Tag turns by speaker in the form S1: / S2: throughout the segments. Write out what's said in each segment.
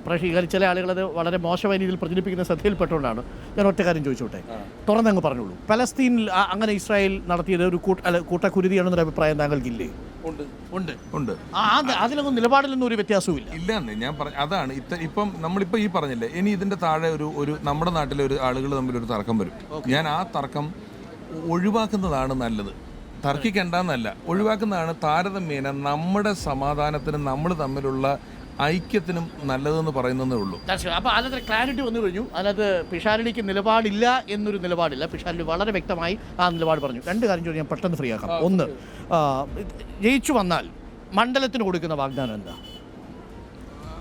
S1: പ്രേക്ഷകർ ചില ആളുകളത് വളരെ മോശമായ രീതിയിൽ പ്രചരിപ്പിക്കുന്ന ശ്രദ്ധയിൽപ്പെട്ടുകൊണ്ടാണ് ഞാൻ ഒറ്റ കാര്യം ചോദിച്ചോട്ടെ, തുറന്നങ്ങ് പറഞ്ഞോളൂ. പലസ്തീനിൽ അങ്ങനെ ഇസ്രായേൽ നടത്തിയത് ഒരു കൂട്ടക്കുരുതിയാണെന്നൊരു അഭിപ്രായം താങ്കൾക്കില്ലേ?
S2: ഉണ്ട്.
S1: അതിലൊന്നും നിലപാടിലൊന്നും ഒരു വ്യത്യാസവും
S2: ഇല്ലെന്ന് ഞാൻ അതാണ് ഇപ്പം നമ്മളിപ്പോൾ ഈ പറഞ്ഞില്ലേ, ഇനി ഇതിൻ്റെ താഴെ ഒരു നമ്മുടെ നാട്ടിലെ ഒരു ആളുകൾ തമ്മിലൊരു തർക്കം വരും. ഞാൻ ആ തർക്കം ഒഴിവാക്കുന്നതാണ് നല്ലത്, തർക്കിക്കേണ്ടെന്നല്ല, ഒഴിവാക്കുന്നതാണ് താരതമ്യേന നമ്മുടെ സമാധാനത്തിനും നമ്മൾ തമ്മിലുള്ള ഐക്യത്തിനും നല്ലതെന്ന് പറയുന്നതേ ഉള്ളൂ.
S1: അപ്പോൾ അതിനകത്ത് ക്ലാരിറ്റി വന്നു കഴിഞ്ഞു. അതിനകത്ത് പിഷാരടിക്ക് നിലപാടില്ല എന്നൊരു നിലപാടില്ല. പിഷാരടി വളരെ വ്യക്തമായി ആ നിലപാട് പറഞ്ഞു. രണ്ട് കാര്യം ചോദിച്ചാൽ ഞാൻ പെട്ടെന്ന് ഫ്രീ ആക്കാം. ഒന്ന്, ജയിച്ചു വന്നാൽ മണ്ഡലത്തിന് കൊടുക്കുന്ന വാഗ്ദാനം എന്താ?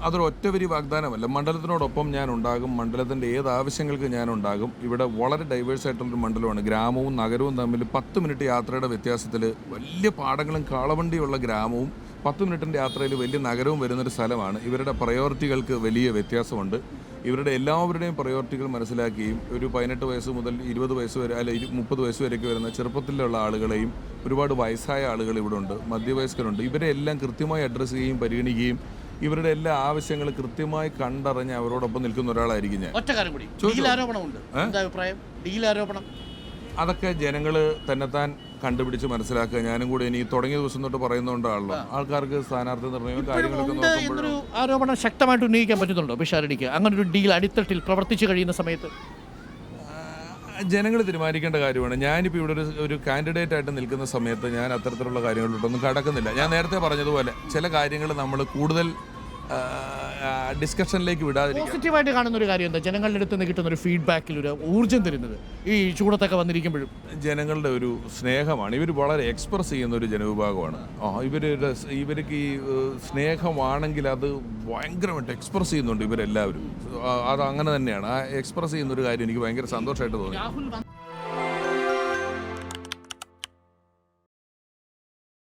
S2: അതൊരു ഒറ്റവരി വാഗ്ദാനമല്ല. മണ്ഡലത്തിനോടൊപ്പം ഞാൻ ഉണ്ടാകും, മണ്ഡലത്തിൻ്റെ ഏത് ആവശ്യങ്ങൾക്ക് ഞാൻ ഉണ്ടാകും. ഇവിടെ വളരെ ഡൈവേഴ്സ് ആയിട്ടുള്ളൊരു മണ്ഡലമാണ്. ഗ്രാമവും നഗരവും തമ്മിൽ 10 മിനിറ്റ് യാത്രയുടെ വ്യത്യാസത്തിൽ വലിയ പാടങ്ങളും കാളവണ്ടിയുള്ള ഗ്രാമവും 10 മിനിറ്റിൻ്റെ യാത്രയിൽ വലിയ നഗരവും വരുന്നൊരു സ്ഥലമാണ്. ഇവരുടെ പ്രയോറിറ്റികൾക്ക് വലിയ വ്യത്യാസമുണ്ട്. ഇവരുടെ എല്ലാവരുടെയും പ്രയോറിറ്റികൾ മനസ്സിലാക്കുകയും ഒരു 18 വയസ്സ് മുതൽ 20 വയസ്സ് വരെ, അല്ല 30 വയസ്സ് വരെയൊക്കെ വരുന്ന ചെറുപ്പത്തിലുള്ള ആളുകളെയും ഒരുപാട് വയസ്സായ ആളുകൾ ഇവിടെ ഉണ്ട്, മധ്യവയസ്കരുണ്ട്. ഇവരെ എല്ലാം കൃത്യമായി അഡ്രസ്സ് ചെയ്യുകയും പരിഗണിക്കുകയും ഇവരുടെ എല്ലാ ആവശ്യങ്ങളും കൃത്യമായി കണ്ടറിഞ്ഞ് അവരോടൊപ്പം നിൽക്കുന്ന ഒരാളായിരിക്കും ഞാൻ.
S1: ഒറ്റ കാര്യം കൂടി,
S2: അതൊക്കെ ജനങ്ങൾ തന്നെത്താൻ കണ്ടുപിടിച്ച് മനസ്സിലാക്കുക. ഞാനും കൂടി ഇനി തുടങ്ങിയ ദിവസം തൊട്ട് പറയുന്നതുകൊണ്ടാണല്ലോ ആൾക്കാർക്ക് സ്ഥാനാർത്ഥി നിർണ്ണയവും കാര്യങ്ങളൊക്കെ നോക്കുമ്പോഴൊരു
S1: ആരോപണം ശക്തമായിട്ട് ഉന്നയിക്കാൻ പറ്റുന്നുണ്ടോ പിഷാരടിക്ക്? അങ്ങനെ ഒരു ഡീൽ അടിത്തട്ടിൽ പ്രവർത്തിച്ചു കഴിയുന്ന സമയത്ത്
S2: ജനങ്ങൾ തീരുമാനിക്കേണ്ട കാര്യമാണ്. ഞാനിപ്പോൾ ഇവിടെ ഒരു കാൻഡിഡേറ്റ് ആയിട്ട് നിൽക്കുന്ന സമയത്ത് ഞാൻ അത്തരത്തിലുള്ള കാര്യങ്ങളിലോട്ടൊന്നും കടക്കുന്നില്ല. ഞാൻ നേരത്തെ പറഞ്ഞതുപോലെ ചില കാര്യങ്ങൾ നമ്മൾ കൂടുതൽ ഡിസ്കഷനിലേക്ക് വിടാതിരിക്കുക.
S1: പോസിറ്റീവായിട്ട് കാണുന്ന ഒരു കാര്യം എന്താ? ജനങ്ങളുടെ അടുത്ത് നിന്ന് കിട്ടുന്ന ഒരു ഫീഡ്ബാക്കിൽ ഒരു ഊർജ്ജം തരുന്നത് ഈ ചൂടത്തൊക്കെ വന്നിരിക്കുമ്പോഴും
S2: ജനങ്ങളുടെ ഒരു സ്നേഹമാണ്. ഇവർ വളരെ എക്സ്പ്രസ് ചെയ്യുന്ന ഒരു ജനവിഭാഗമാണ്. ഇവർക്ക് ഈ സ്നേഹമാണെങ്കിൽ അത് ഭയങ്കരമായിട്ട് എക്സ്പ്രസ് ചെയ്യുന്നുണ്ട് ഇവരെല്ലാവരും. അത് അങ്ങനെ തന്നെയാണ്. ആ എക്സ്പ്രസ് ചെയ്യുന്ന ഒരു കാര്യം എനിക്ക് ഭയങ്കര സന്തോഷമായിട്ട് തോന്നി.